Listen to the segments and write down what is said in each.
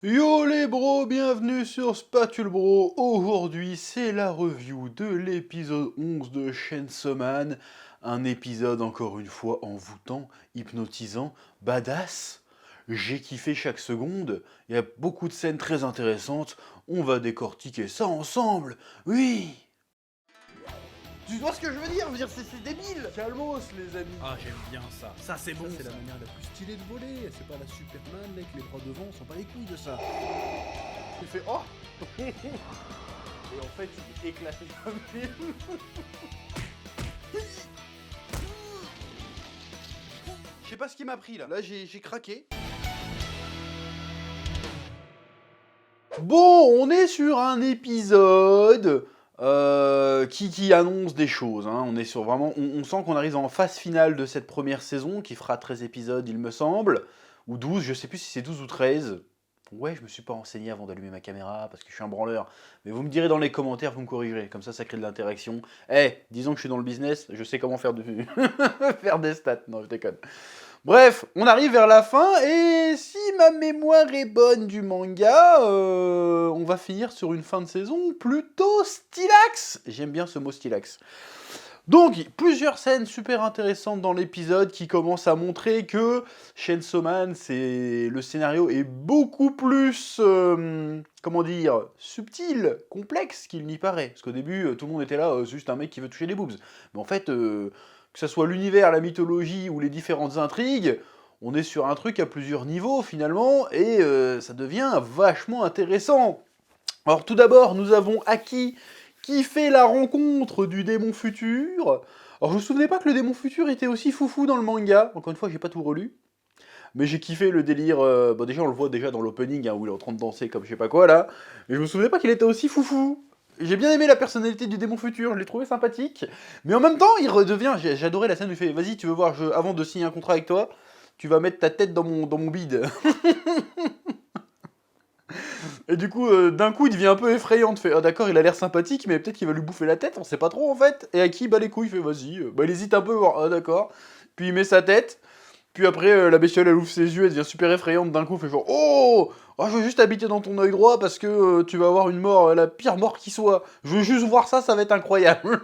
Yo les bros, bienvenue sur Spatule Bro. Aujourd'hui, c'est la review de l'épisode 11 de Chainsaw Man. Un épisode encore une fois envoûtant, hypnotisant, badass. J'ai kiffé chaque seconde. Il y a beaucoup de scènes très intéressantes. On va décortiquer ça ensemble. Oui. Tu vois ce que je veux dire? C'est débile. Calmos les amis. Ah, j'aime bien ça. Ça, c'est bon. C'est la manière la plus stylée de voler. C'est pas la Superman, mec, les bras devant, on s'en bat les couilles de ça. Il fait oh. Et en fait, il est éclaté comme film. Je sais pas ce qui m'a pris là. Là, j'ai craqué. Bon, on est sur un épisode qui annonce des choses. Hein. On est sur vraiment, on sent qu'on arrive en phase finale de cette première saison qui fera 13 épisodes, il me semble, ou 12. Je sais plus si c'est 12 ou 13. Ouais, je me suis pas renseigné avant d'allumer ma caméra parce que je suis un branleur. Mais vous me direz dans les commentaires, vous me corrigerez. Comme ça crée de l'interaction. Disons que je suis dans le business, je sais comment faire, faire des stats. Non, je déconne. Bref, on arrive vers la fin et si ma mémoire est bonne du manga, on va finir sur une fin de saison plutôt stylax. J'aime bien ce mot stylax. Donc, plusieurs scènes super intéressantes dans l'épisode qui commencent à montrer que Chainsaw Man, le scénario est beaucoup plus, comment dire, subtil, complexe qu'il n'y paraît. Parce qu'au début, tout le monde était là, c'est juste un mec qui veut toucher les boobs. Mais en fait, que ce soit l'univers, la mythologie ou les différentes intrigues, on est sur un truc à plusieurs niveaux finalement, et ça devient vachement intéressant. Alors tout d'abord, nous avons Aki qui fait la rencontre du démon futur. Alors je me souvenais pas que le démon futur était aussi foufou dans le manga. Encore une fois, j'ai pas tout relu. Mais j'ai kiffé le délire. Déjà, on le voit déjà dans l'opening hein, où il est en train de danser comme je sais pas quoi là. Mais je me souvenais pas qu'il était aussi foufou. J'ai bien aimé la personnalité du démon futur, je l'ai trouvé sympathique. Mais en même temps, il redevient. J'adorais la scène où il fait vas-y, tu veux voir, avant de signer un contrat avec toi, tu vas mettre ta tête dans mon bide. Et du coup, d'un coup, il devient un peu effrayant. Tu fais, ah d'accord, il a l'air sympathique, mais peut-être qu'il va lui bouffer la tête, on sait pas trop en fait. Et à qui bah les couilles, il fait, vas-y. Il hésite un peu, ah d'accord. Puis il met sa tête. Puis après, la bestiole, elle ouvre ses yeux, elle devient super effrayante. D'un coup, elle fait genre, oh, je veux juste habiter dans ton œil droit parce que tu vas avoir une mort, la pire mort qui soit. Je veux juste voir ça, ça va être incroyable.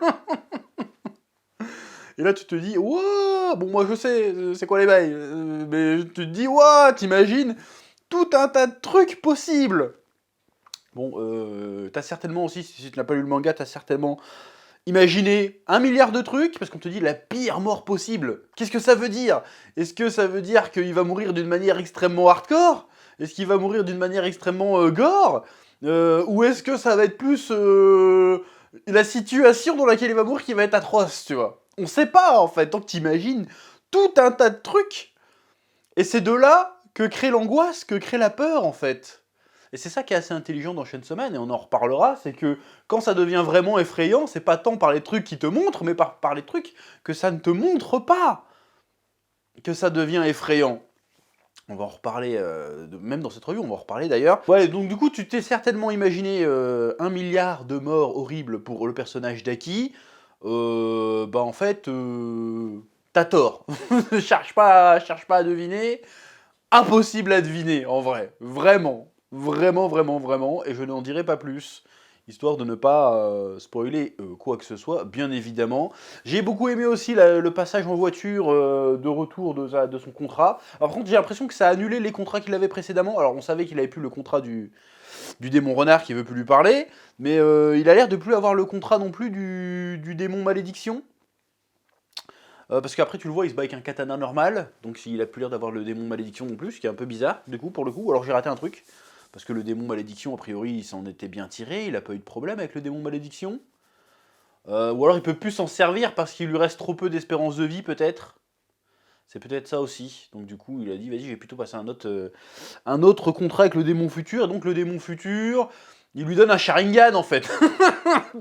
Et là, tu te dis, wow, bon, moi je sais, c'est quoi les bails. Mais tu te dis, wow, t'imagines tout un tas de trucs possibles. Bon, t'as certainement aussi, si tu n'as pas lu le manga, t'as certainement imaginé 1 milliard de trucs, parce qu'on te dit la pire mort possible. Qu'est-ce que ça veut dire? Est-ce que ça veut dire qu'il va mourir d'une manière extrêmement hardcore? Est-ce qu'il va mourir d'une manière extrêmement gore? Ou est-ce que ça va être plus la situation dans laquelle il va mourir qui va être atroce, tu vois? On sait pas, en fait, donc t'imagines tout un tas de trucs, et c'est de là que crée l'angoisse, que crée la peur, en fait. Et c'est ça qui est assez intelligent dans Chainsaw Man, et on en reparlera, c'est que quand ça devient vraiment effrayant, c'est pas tant par les trucs qui te montrent, mais par les trucs que ça ne te montre pas, que ça devient effrayant. On va en reparler, même dans cette revue, on va en reparler d'ailleurs. Ouais, donc du coup, tu t'es certainement imaginé 1 milliard de morts horribles pour le personnage d'Aki. En fait, t'as tort. cherche pas à deviner. Impossible à deviner, en vrai. Vraiment. Vraiment, vraiment, vraiment. Et je n'en dirai pas plus. Histoire de ne pas spoiler quoi que ce soit, bien évidemment. J'ai beaucoup aimé aussi le passage en voiture de retour de son contrat. Alors, par contre, j'ai l'impression que ça a annulé les contrats qu'il avait précédemment. Alors, on savait qu'il avait plus le contrat du démon renard qui veut plus lui parler. Mais il a l'air de plus avoir le contrat non plus du démon malédiction. Parce qu'après, tu le vois, il se bat avec un katana normal, donc il a plus l'air d'avoir le démon malédiction non plus, ce qui est un peu bizarre, du coup, pour le coup. Alors j'ai raté un truc, parce que le démon malédiction, a priori, il s'en était bien tiré, il a pas eu de problème avec le démon malédiction. Ou alors il peut plus s'en servir parce qu'il lui reste trop peu d'espérance de vie, peut-être. C'est peut-être ça aussi. Donc du coup, il a dit, vas-y, je vais plutôt passer un autre contrat avec le démon futur. Et donc le démon futur, il lui donne un Sharingan, en fait.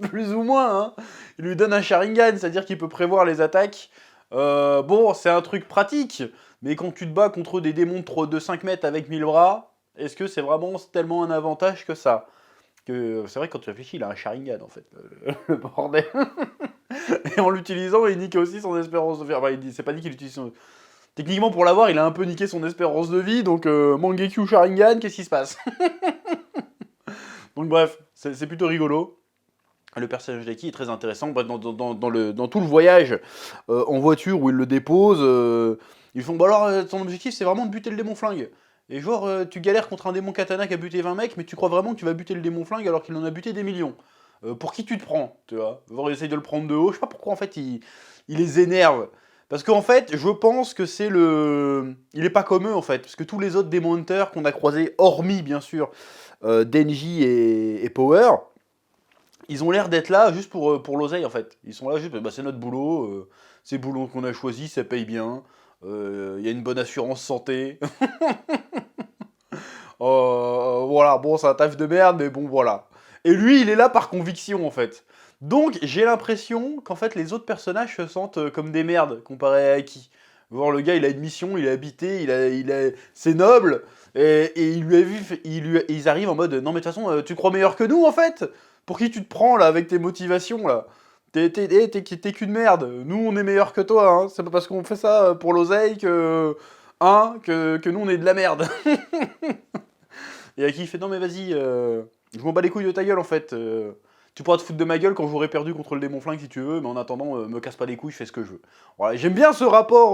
Plus ou moins, hein. Il lui donne un Sharingan, c'est-à-dire qu'il peut prévoir les attaques. Bon, c'est un truc pratique, mais quand tu te bats contre des démons de 5 mètres avec 1000 bras, est-ce que c'est vraiment tellement un avantage que ça? C'est vrai que quand tu réfléchis, il a un Sharingan en fait, le bordel. Et en l'utilisant, il nique aussi son espérance de vie. Enfin, c'est pas dit qu'il utilise son... Techniquement, pour l'avoir, il a un peu niqué son espérance de vie, donc Mangekyo Sharingan, qu'est-ce qui se passe? Donc bref, c'est plutôt rigolo. Le personnage d'Aki est très intéressant. Bref, dans tout le voyage en voiture où il le dépose, ils font bah alors ton objectif c'est vraiment de buter le démon flingue. Et genre tu galères contre un démon katana qui a buté 20 mecs, mais tu crois vraiment que tu vas buter le démon flingue alors qu'il en a buté des millions. Pour qui tu te prends, tu vois? Genre il essaye de le prendre de haut, je sais pas pourquoi en fait il les énerve. Parce qu'en fait, je pense que c'est le... Il est pas comme eux en fait, parce que tous les autres démon hunters qu'on a croisés, hormis bien sûr Denji et Power, ils ont l'air d'être là juste pour l'oseille en fait. Ils sont là juste, bah, c'est notre boulot, c'est le boulot qu'on a choisi, ça paye bien, il y a une bonne assurance santé. Voilà, bon, c'est un taf de merde, mais bon, voilà. Et lui, il est là par conviction en fait. Donc, j'ai l'impression qu'en fait, les autres personnages se sentent comme des merdes comparé à Aki. Voir le gars, il a une mission, il est habité, c'est noble, et ils arrivent en mode non, mais de toute façon, tu crois meilleur que nous en fait? Pour qui tu te prends là avec tes motivations là? T'es qu'une merde. Nous on est meilleur que toi. Hein. C'est pas parce qu'on fait ça pour l'oseille que nous on est de la merde. Et Aki fait non mais vas-y, je m'en bats les couilles de ta gueule en fait. Tu pourras te foutre de ma gueule quand j'aurai perdu contre le démon flingue si tu veux, mais en attendant, me casse pas les couilles, je fais ce que je veux. Voilà, j'aime bien ce rapport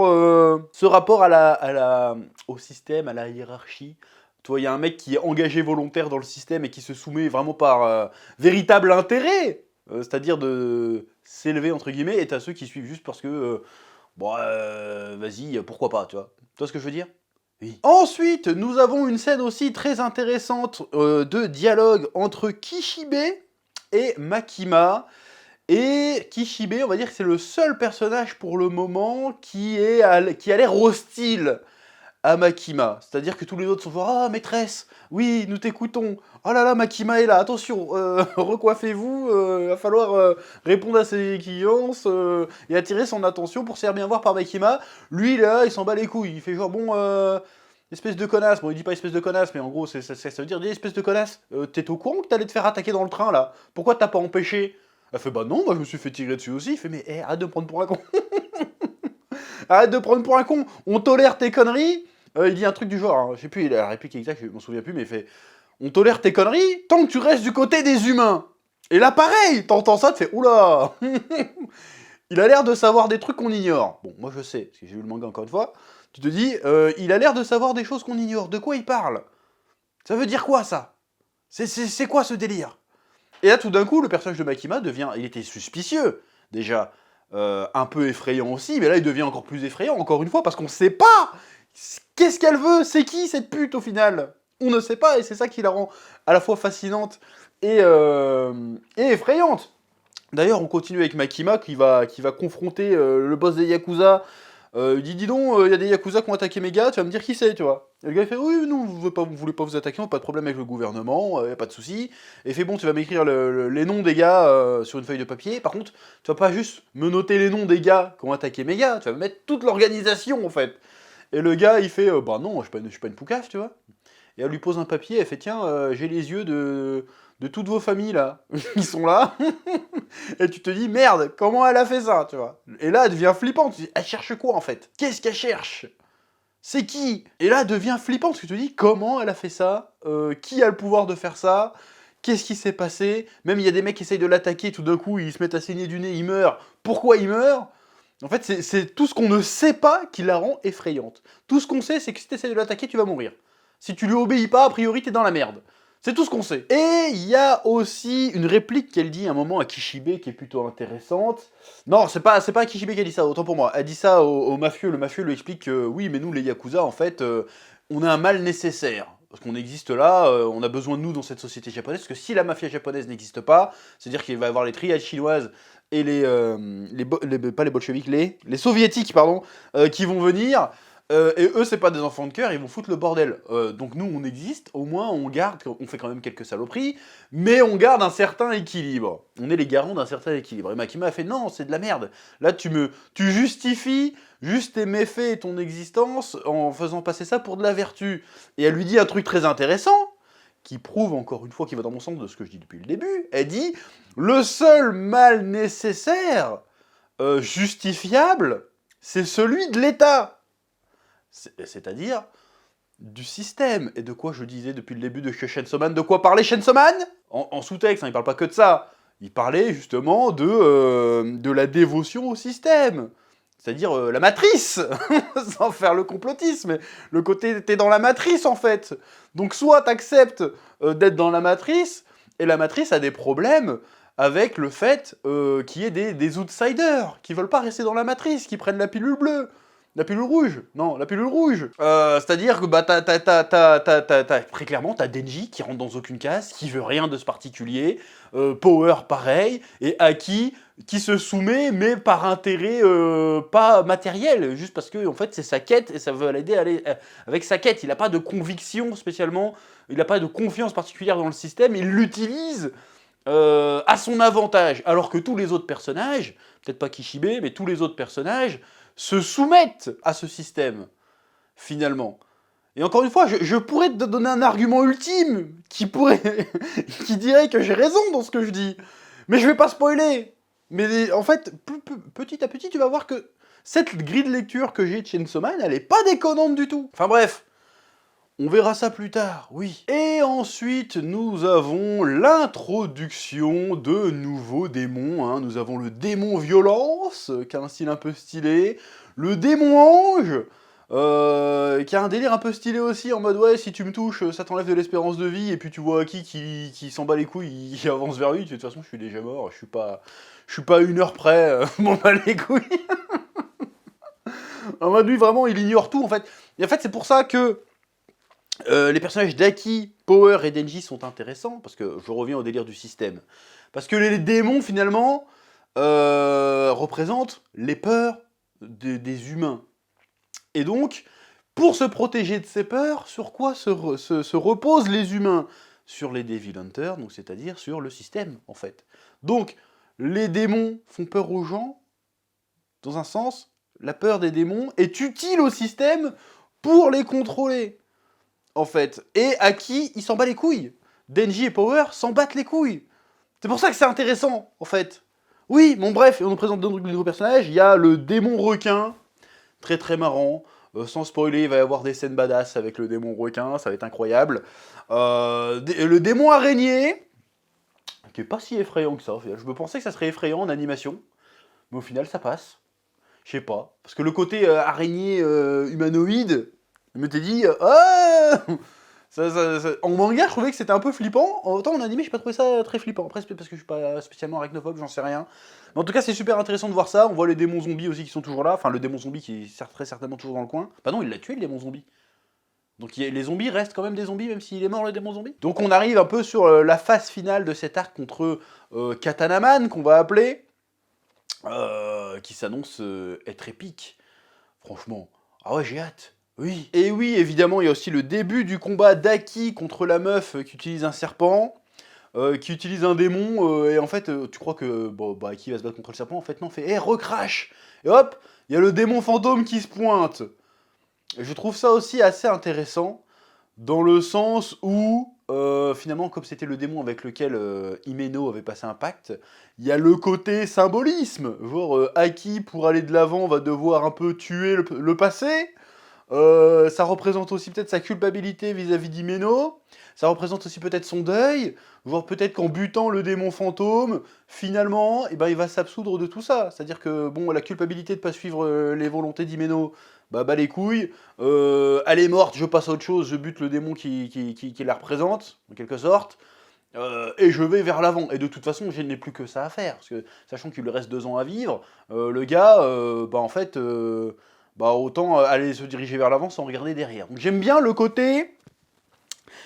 au système, à la hiérarchie. Tu vois, il y a un mec qui est engagé volontaire dans le système et qui se soumet vraiment par véritable intérêt, c'est-à-dire de s'élever entre guillemets, et t'as ceux qui suivent juste parce que, vas-y, pourquoi pas, tu vois. Tu vois ce que je veux dire? Oui. Ensuite, nous avons une scène aussi très intéressante de dialogue entre Kishibe et Makima. Et Kishibe, on va dire que c'est le seul personnage pour le moment qui a l'air hostile à Makima. C'est-à-dire que tous les autres sont genre « Ah, maîtresse, oui, nous t'écoutons. Oh là là, Makima est là, attention, recoiffez-vous, il va falloir répondre à ses exigences et attirer son attention pour se faire bien voir par Makima. » Lui, là, il s'en bat les couilles. Il fait genre « Bon, espèce de connasse. » Bon, il dit pas espèce de connasse, mais en gros, ça veut dire « Espèce de connasse, t'es au courant que t'allais te faire attaquer dans le train, là? Pourquoi t'as pas empêché ?» Elle fait « Bah non, moi je me suis fait tirer dessus aussi. » Il fait « Mais arrête de me prendre pour un con. Arrête de prendre pour un con. On tolère tes conneries. » Il dit un truc du genre, hein, je sais plus la réplique exacte, je m'en souviens plus, mais il fait « On tolère tes conneries tant que tu restes du côté des humains. » Et là, pareil, t'entends ça, tu fais « Oula !» Il a l'air de savoir des trucs qu'on ignore. Bon, moi je sais, parce que j'ai lu le manga encore une fois. Tu te dis, il a l'air de savoir des choses qu'on ignore. De quoi il parle? Ça veut dire quoi, ça? C'est quoi ce délire? Et là, tout d'un coup, le personnage de Makima devient... Il était suspicieux, déjà. Un peu effrayant aussi, mais là, il devient encore plus effrayant, encore une fois, parce qu'on sait pas. Qu'est-ce qu'elle veut? C'est qui cette pute au final? On ne sait pas, et c'est ça qui la rend à la fois fascinante et effrayante. D'ailleurs, on continue avec Makima qui va confronter le boss des Yakuza. Il dit, dis donc, il y a des Yakuza qui ont attaqué mes gars, tu vas me dire qui c'est, tu vois. Et le gars il fait, oui, nous, vous voulez pas vous attaquer, on n'a pas de problème avec le gouvernement, y a pas de souci. Et il fait, bon, tu vas m'écrire les noms des gars sur une feuille de papier. Par contre, tu vas pas juste me noter les noms des gars qui ont attaqué mes gars, tu vas me mettre toute l'organisation, en fait. Et le gars, il fait, bah non, je suis pas une poucave, tu vois. Et elle lui pose un papier, elle fait, tiens, j'ai les yeux de toutes vos familles, là, qui sont là. Et tu te dis, merde, comment elle a fait ça, tu vois. Et là, elle devient flippante, tu te dis, elle cherche quoi, en fait? Qu'est-ce qu'elle cherche? C'est qui? Et là, elle devient flippante, parce que tu te dis, comment elle a fait ça? Qui a le pouvoir de faire ça? Qu'est-ce qui s'est passé? Même, il y a des mecs qui essayent de l'attaquer, tout d'un coup, ils se mettent à saigner du nez, ils meurent. Pourquoi ils meurent? En fait, c'est tout ce qu'on ne sait pas qui la rend effrayante. Tout ce qu'on sait, c'est que si tu essaies de l'attaquer, tu vas mourir. Si tu lui obéis pas, a priori, t'es dans la merde. C'est tout ce qu'on sait. Et il y a aussi une réplique qu'elle dit à un moment à Kishibe qui est plutôt intéressante. Non, c'est pas à Kishibe qui a dit ça, autant pour moi. Elle dit ça au mafieux. Le mafieux lui explique que oui, mais nous, les Yakuza, en fait, on a un mal nécessaire. Parce qu'on existe là, on a besoin de nous dans cette société japonaise. Parce que si la mafia japonaise n'existe pas, c'est-à-dire qu'il va y avoir les triades chinoises et pas les bolcheviks, les soviétiques, pardon, qui vont venir. Et eux, c'est pas des enfants de cœur, ils vont foutre le bordel. Donc nous, on existe, au moins on garde, on fait quand même quelques saloperies, mais on garde un certain équilibre. On est les garants d'un certain équilibre. Et Makima a fait non, c'est de la merde. Là, tu justifies juste tes méfaits et ton existence en faisant passer ça pour de la vertu. Et elle lui dit un truc très intéressant, qui prouve encore une fois qu'il va dans mon sens de ce que je dis depuis le début. Elle dit le seul mal nécessaire, justifiable, c'est celui de l'État. C'est-à-dire du système. Et de quoi je disais depuis le début de Chainsaw Man, de quoi parlait Chainsaw Man en sous-texte, hein, il parle pas que de ça. Il parlait justement de la dévotion au système. C'est-à-dire la matrice, sans faire le complotisme, mais le côté t'es dans la matrice en fait. Donc soit t'acceptes d'être dans la matrice, et la matrice a des problèmes avec le fait qu'il y ait des outsiders qui veulent pas rester dans la matrice, qui prennent la pilule bleue. La pilule rouge. Non, la pilule rouge. C'est-à-dire que bah très clairement, t'as Denji qui rentre dans aucune case, qui veut rien de ce particulier, Power pareil, et Aki qui se soumet, mais par intérêt pas matériel, juste parce que en fait c'est sa quête et ça veut l'aider à aller avec sa quête. Il n'a pas de conviction spécialement, il n'a pas de confiance particulière dans le système, il l'utilise à son avantage, alors que tous les autres personnages, peut-être pas Kishibe, mais tous les autres personnages se soumettent à ce système, finalement. Et encore une fois, je pourrais te donner un argument ultime qui dirait que j'ai raison dans ce que je dis. Mais je vais pas spoiler. Mais en fait, petit à petit, tu vas voir que cette grille de lecture que j'ai de Chainsaw Man, elle est pas déconnante du tout. Enfin bref, on verra ça plus tard, oui. Et ensuite, nous avons l'introduction de nouveaux démons. Hein. Nous avons le démon violence, qui a un style un peu stylé. Le démon ange, qui a un délire un peu stylé aussi, en mode ouais, si tu me touches, ça t'enlève de l'espérance de vie. Et puis tu vois Aki qui s'en bat les couilles, il avance vers lui. De toute façon, je suis déjà mort, je suis pas à 1 heure près, m'en bat les couilles. En mode lui, vraiment, il ignore tout, en fait. Et en fait, c'est pour ça que les personnages d'Aki, Power et Denji sont intéressants, parce que je reviens au délire du système. Parce que les démons, finalement, représentent les peurs des humains. Et donc, pour se protéger de ces peurs, sur quoi se reposent les humains? Sur les Devil Hunters, donc c'est-à-dire sur le système, en fait. Donc, les démons font peur aux gens, dans un sens, la peur des démons est utile au système pour les contrôler. En fait. Et Aki, il s'en bat les couilles. Denji et Power s'en battent les couilles. C'est pour ça que c'est intéressant, en fait. Oui, bon bref, on nous présente deux nouveaux personnages. Il y a le démon requin, très très marrant. Sans spoiler, il va y avoir des scènes badass avec le démon requin, ça va être incroyable. Le démon araignée, qui est pas si effrayant que ça. Je me pensais que ça serait effrayant en animation, mais au final ça passe. Je sais pas. Parce que le côté araignée humanoïde, je me t'ai dit, en manga, je trouvais que c'était un peu flippant. En autant en animé, j'ai pas trouvé ça très flippant. Après, c'est parce que je suis pas spécialement arachnophobe, j'en sais rien. Mais en tout cas, c'est super intéressant de voir ça. On voit les démons zombies aussi qui sont toujours là. Enfin, le démon zombie qui est très certainement toujours dans le coin. Bah non, il l'a tué, le démon zombie. Donc les zombies restent quand même des zombies, même s'il est mort, le démon zombie. Donc on arrive un peu sur la phase finale de cet arc contre Katanaman, qu'on va appeler, qui s'annonce être épique. Franchement, ah ouais, j'ai hâte. Oui. Et oui, évidemment, il y a aussi le début du combat d'Aki contre la meuf qui utilise un serpent, qui utilise un démon, et en fait, tu crois que Aki va se battre contre le serpent, en fait non, fait recrache. Et hop, il y a le démon fantôme qui se pointe. Et je trouve ça aussi assez intéressant, dans le sens où, finalement, comme c'était le démon avec lequel Himeno avait passé un pacte, il y a le côté symbolisme. Genre, Aki, pour aller de l'avant, va devoir un peu tuer le passé. Ça représente aussi peut-être sa culpabilité vis-à-vis d'Himeno. Ça représente aussi peut-être son deuil. Genre peut-être qu'en butant le démon fantôme, finalement, il va s'absoudre de tout ça. C'est-à-dire que, bon, la culpabilité de ne pas suivre les volontés d'Himeno, bah les couilles. Elle est morte, je passe à autre chose, je bute le démon qui la représente, en quelque sorte. Et je vais vers l'avant. Et de toute façon, je n'ai plus que ça à faire. Parce que, sachant qu'il lui reste 2 ans à vivre, le gars, en fait... autant aller se diriger vers l'avant sans regarder derrière. Donc j'aime bien le côté...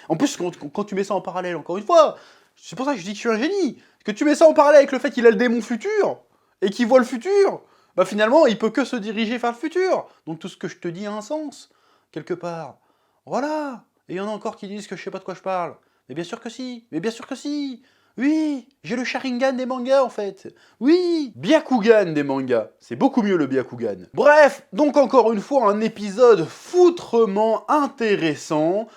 En plus, quand tu mets ça en parallèle, encore une fois, c'est pour ça que je dis que je suis un génie. Parce que tu mets ça en parallèle avec le fait qu'il a le démon futur, et qu'il voit le futur, finalement, il peut que se diriger vers le futur. Donc tout ce que je te dis a un sens, quelque part. Voilà. Et il y en a encore qui disent que je sais pas de quoi je parle. Mais bien sûr que si. Mais bien sûr que si. Oui, j'ai le Sharingan des mangas en fait. Oui, Byakugan des mangas. C'est beaucoup mieux le Byakugan. Bref, donc encore une fois, un épisode foutrement intéressant.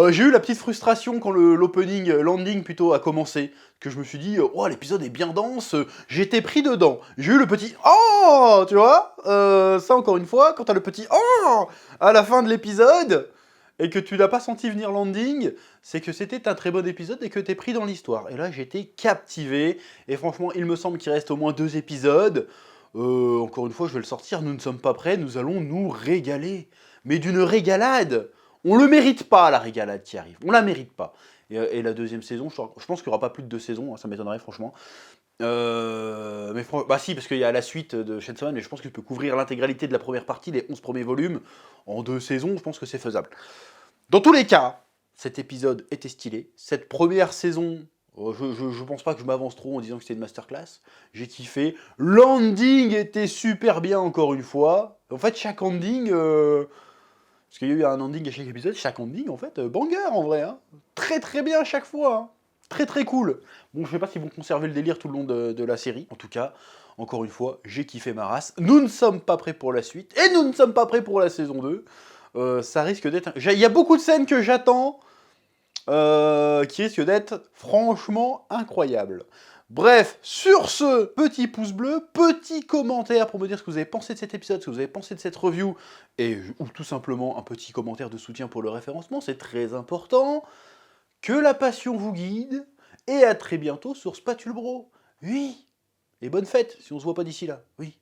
J'ai eu la petite frustration quand l'opening, landing plutôt, a commencé. Que je me suis dit, oh l'épisode est bien dense, j'étais pris dedans. J'ai eu le petit oh, tu vois. Ça encore une fois, quand t'as le petit oh à la fin de l'épisode et que tu n'as pas senti venir landing, c'est que c'était un très bon épisode et que t'es pris dans l'histoire. Et là, j'étais captivé. Et franchement, il me semble qu'il reste au moins 2 épisodes. Encore une fois, je vais le sortir. Nous ne sommes pas prêts. Nous allons nous régaler. Mais d'une régalade. On le mérite pas, la régalade qui arrive. On la mérite pas. Et la deuxième saison, je pense qu'il n'y aura pas plus de 2 saisons. Hein, ça m'étonnerait, franchement. Bah si, parce qu'il y a la suite de Chainsaw Man, et je pense que je peux couvrir l'intégralité de la première partie, les 11 premiers volumes, en 2 saisons. Je pense que c'est faisable. Dans tous les cas, cet épisode était stylé. Cette première saison, je pense pas que je m'avance trop en disant que c'était une masterclass. J'ai kiffé. L'ending était super bien encore une fois. En fait, chaque ending... parce qu'il y a eu un ending à chaque épisode, chaque ending, en fait, banger en vrai. Hein. Très très bien à chaque fois. Hein. Très très cool. Bon, je sais pas s'ils vont conserver le délire tout le long de la série. En tout cas, encore une fois, j'ai kiffé ma race. Nous ne sommes pas prêts pour la suite. Et nous ne sommes pas prêts pour la saison 2. Ça risque d'être... Il y a beaucoup de scènes que j'attends qui risquent d'être franchement incroyables. Bref, sur ce, petit pouce bleu, petit commentaire pour me dire ce que vous avez pensé de cet épisode, ce que vous avez pensé de cette review, ou tout simplement un petit commentaire de soutien pour le référencement, c'est très important. Que la passion vous guide, et à très bientôt sur Spatule Bro. Oui, et bonne fête si on se voit pas d'ici là, oui.